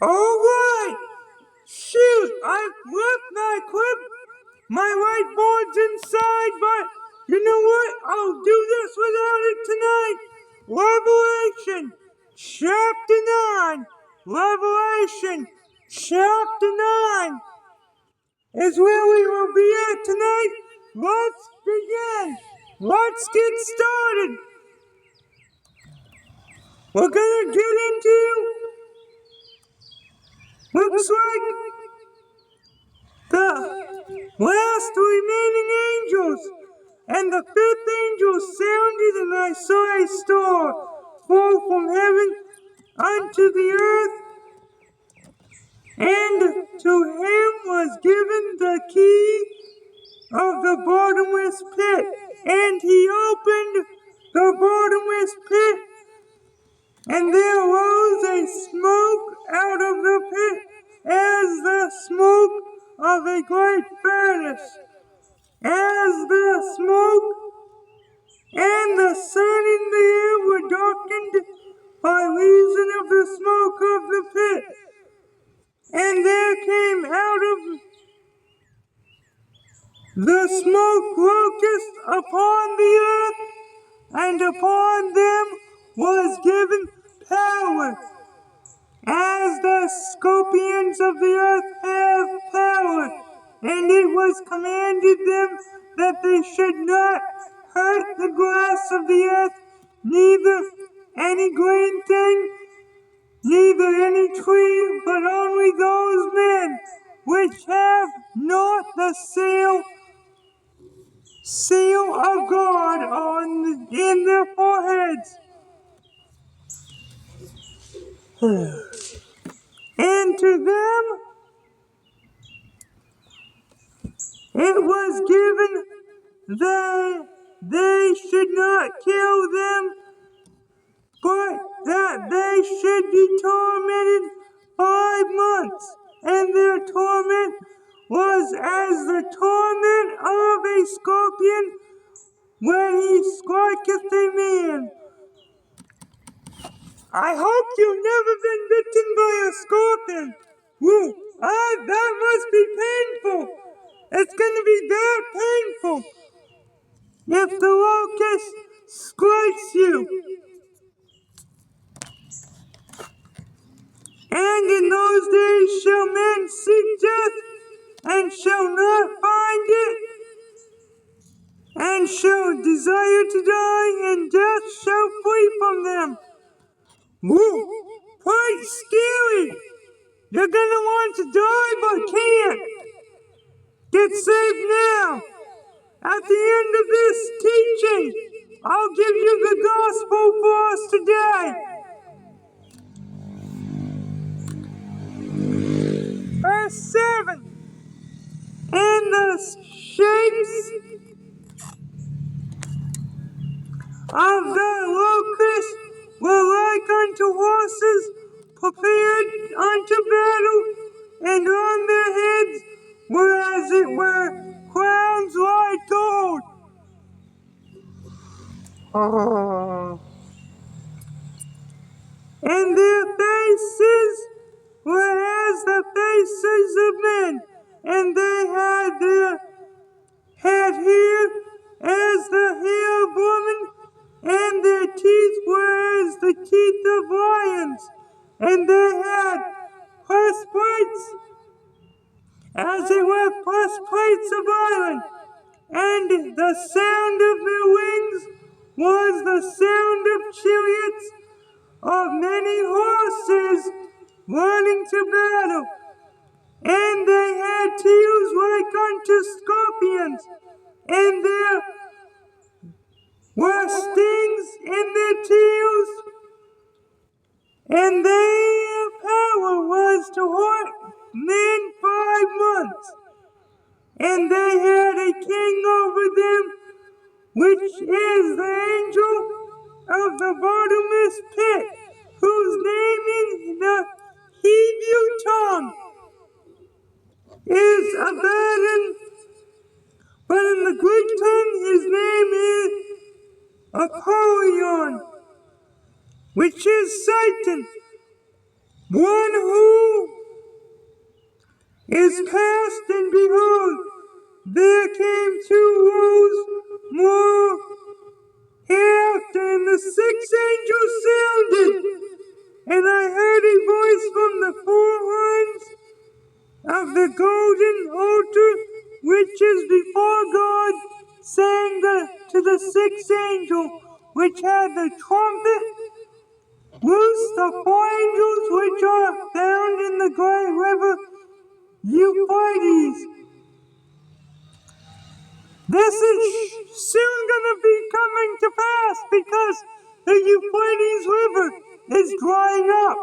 Alright! Shoot, I've left my whiteboard's inside, but you know what? I'll do this without it tonight. Revelation, chapter 9. Revelation, chapter 9 is where we will be at tonight. Let's begin. Let's get started. We're gonna get into, looks like, the last remaining angels. And the fifth angel sounded, and I saw a star fall from heaven unto the earth, and to him was given the key of the bottomless pit. And he opened the bottomless pit, and there rose a smoke out of the pit as the smoke of a great furnace. As the smoke and the sun and the air were darkened by reason of the smoke of the pit. And there came out of the smoke locusts upon the earth, and upon them was given power, as the scorpions of the earth have power. And it was commanded them that they should not hurt the grass of the earth, neither any green thing, neither any tree, but only those men which have not the seal of God in their foreheads. And to them it was given that they should not kill them, but that they should be tormented 5 months. And their torment was as the torment of a scorpion when he striketh a man. I hope you've never been bitten by a scorpion. Woo, that must be painful. It's gonna be that painful if the locust strikes you. And in those days shall men seek death, and shall not find it, and shall desire to die, and death shall flee from them. Woo! Quite scary! You're gonna want to die, but can't. Get saved now! At the end of this teaching, I'll give you the gospel for us today. Verse 7. And the shapes of the locusts were like unto horses prepared unto battle, and on their heads were as it were crowns like gold. And their faces were as the faces of men, and they had hair as the hair of women, and their teeth were as the teeth of lions, and they had breastplates as they were breastplates of iron, and the sound of their wings was the sound of chariots of many horses running to battle. And they had tails like unto scorpions, and there were stings in their tails, and their power was to hurt men 5 months. And they had a king over them, which is the angel of the bottomless pit, whose name in the Hebrew tongue is Abaddon, but in the Greek tongue his name is Apollyon, which is Satan. one who is cast, and behold, there came two rows more hereafter, and the sixth angel sounded, and I heard a voice from the four horns of the golden altar which is before God, saying to the sixth angel which had the trumpet, loose the four angels which are found in the great river Euphrates. This is soon going to be coming to pass because the Euphrates River is drying up.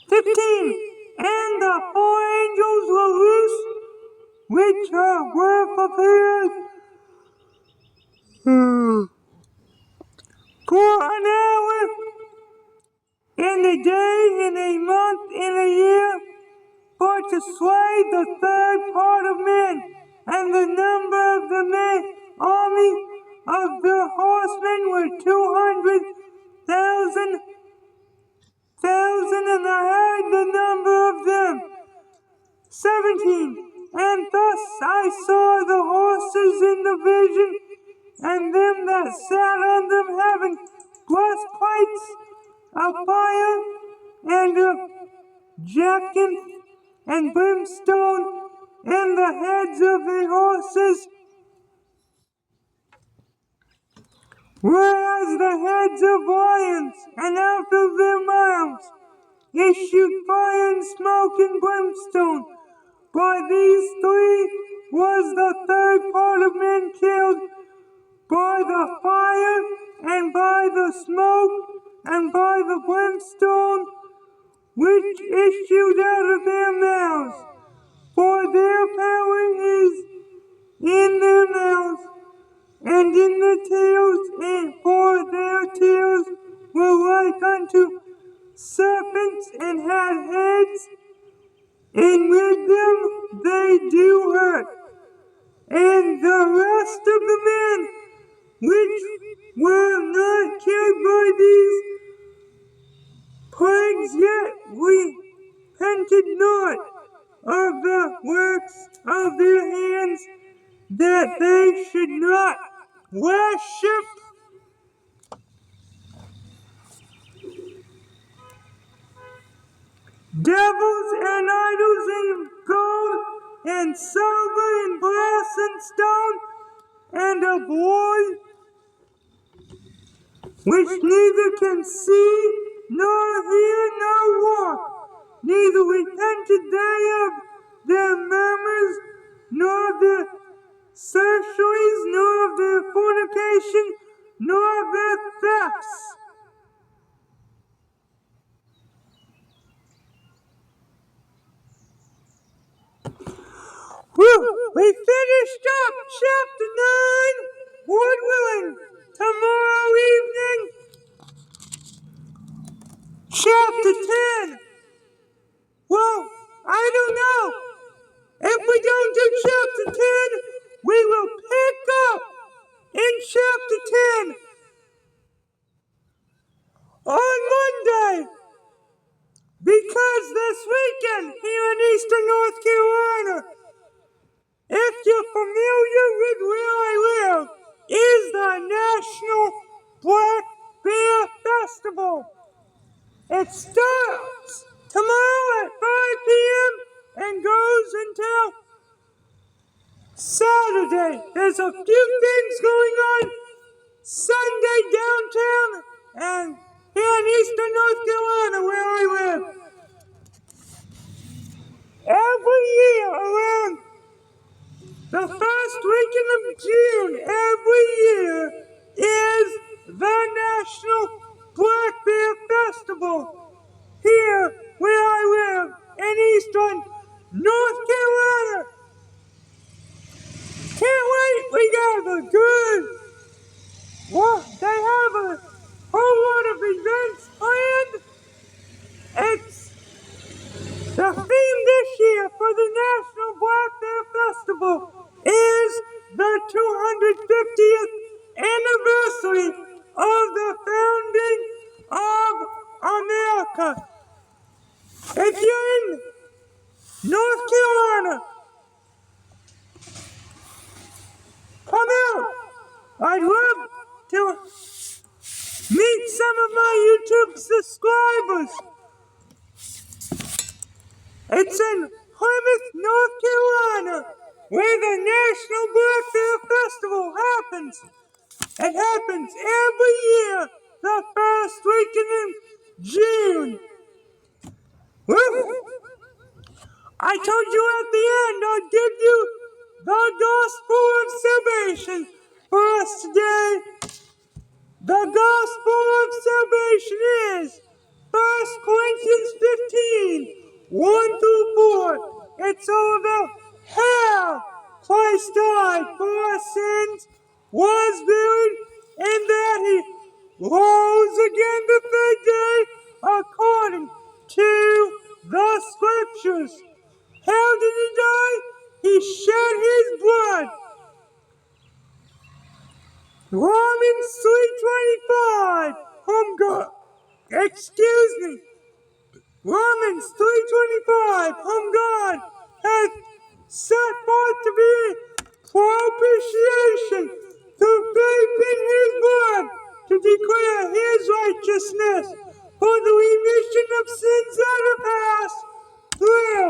15. And the four angels were loose, which were prepared for an hour, and a day, and a month, and a year, for to slay the third part of men, and the number of the army of the horsemen were 200,000, and I heard the number of them. 17. And thus I saw the horses in the vision, and them that sat on them having breastplates of fire, and of jacinth and brimstone, and the heads of the horses were as the heads of lions, and out of their mouths issued fire and smoke and brimstone. By these three was the third part of men killed, by the fire, and by the smoke, and by the brimstone, which issued out of their mouths. For their power is in their mouths, and in the tails, and for their tails were like unto serpents, and had heads, and with them they do hurt. And the rest of the men which were not killed by these plagues, yet repented not of the works of their hands, that they should not worship devils and idols in gold and silver and brass and stone, and of wood, which neither can see, nor hear, nor walk, neither repented they of their murmurs, nor of their sorceries, nor of their fornication, nor of their thefts. We finished up chapter 9, Lord willing. Tomorrow evening, chapter 10. Well, I don't know. If we don't do chapter 10, we will pick up in chapter 10 on Monday. Because this weekend here in Eastern North Carolina, if you're familiar with where I live, is the National Black Bear Festival. It starts tomorrow at 5 p.m. and goes until Saturday. There's a few things going on Sunday downtown and here in Eastern North Carolina where I live. Every year around the first weekend of June every year is the National Black Bear Festival here where I live in Eastern North Carolina. Can't wait, we got a good, they have a whole lot of events planned. It's the theme this year for the National Black Bear Festival is the 250th anniversary of the founding of I'd love to meet some of my YouTube subscribers. It's in Plymouth, North Carolina, where the National Black Bear Festival happens. It happens every year, the first weekend in June. Woo! I told you at the end I'd give you the gospel of salvation for us today. The gospel of salvation is 1 Corinthians 15, 1 through 4. It's all about how Christ died for our sins, was buried, and that he rose again the third day according to the scriptures. How did he die? He shed his blood. Romans 3:25 from God. Excuse me. Romans 3:25 whom God hath set forth to be propitiation through faith in his blood to declare his righteousness for the remission of sins that are past through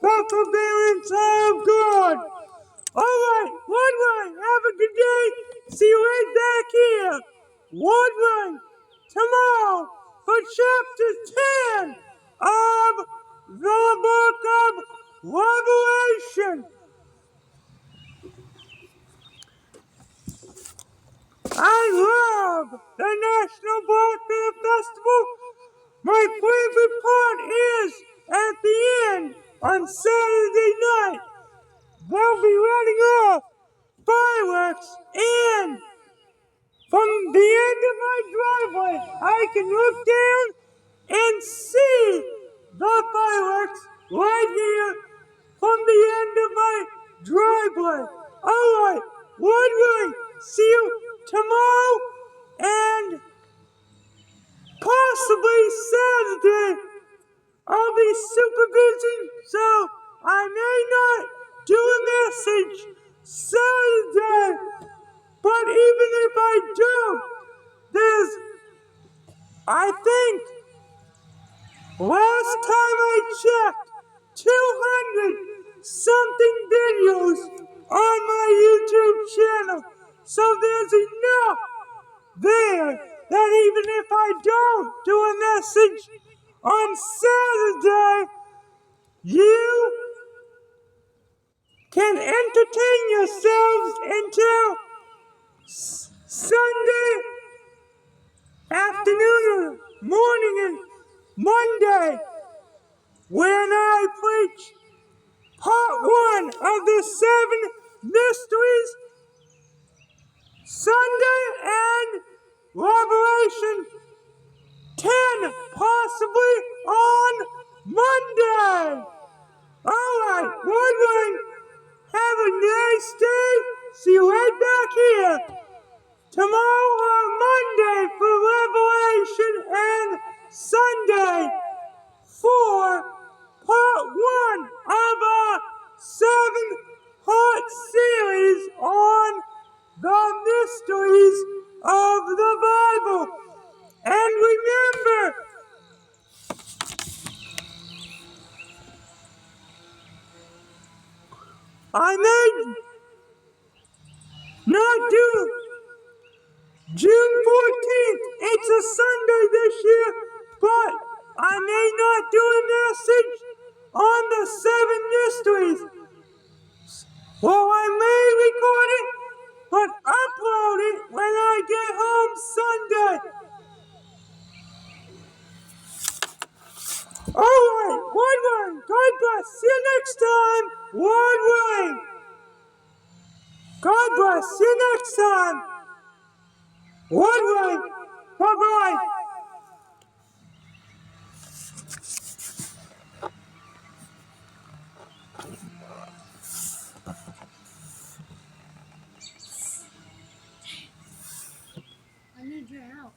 the forbearance of God. Alright, Woodward, have a good day. See you right back here. Woodward, tomorrow for chapter 10 of the book of Revelation. I love the National Black Bear Festival. My favorite part is at the end on Saturday night. They'll be letting off fireworks, and from the end of my driveway, I can look down and see the fireworks right here from the end of my driveway. Alright, Woodward, see you tomorrow and possibly Saturday. I'll be super busy, so I may not do a message Saturday. But even if I do, I think, last time I checked, 200 something videos on my YouTube channel. So there's enough there that even if I don't do a message on Saturday, you can entertain yourselves until Sunday afternoon or morning and Monday when I preach part 1 of the 7 mysteries. Sunday and Revelation 10 possibly on Monday. Alright, Woodward, have a nice day. See you right back here tomorrow or Monday for Revelation and Sunday for part 1 of a 7-part series on the mysteries of the Bible. And remember, I may not do June 14th. It's a Sunday this year, but I may not do a message on the 7 mysteries. Well, I may record it, but upload it when I get home Sunday. Alright, Woodward, God bless. See you next time. Woodward. God bless. See you next time. Woodward. Bye-bye. I need your help.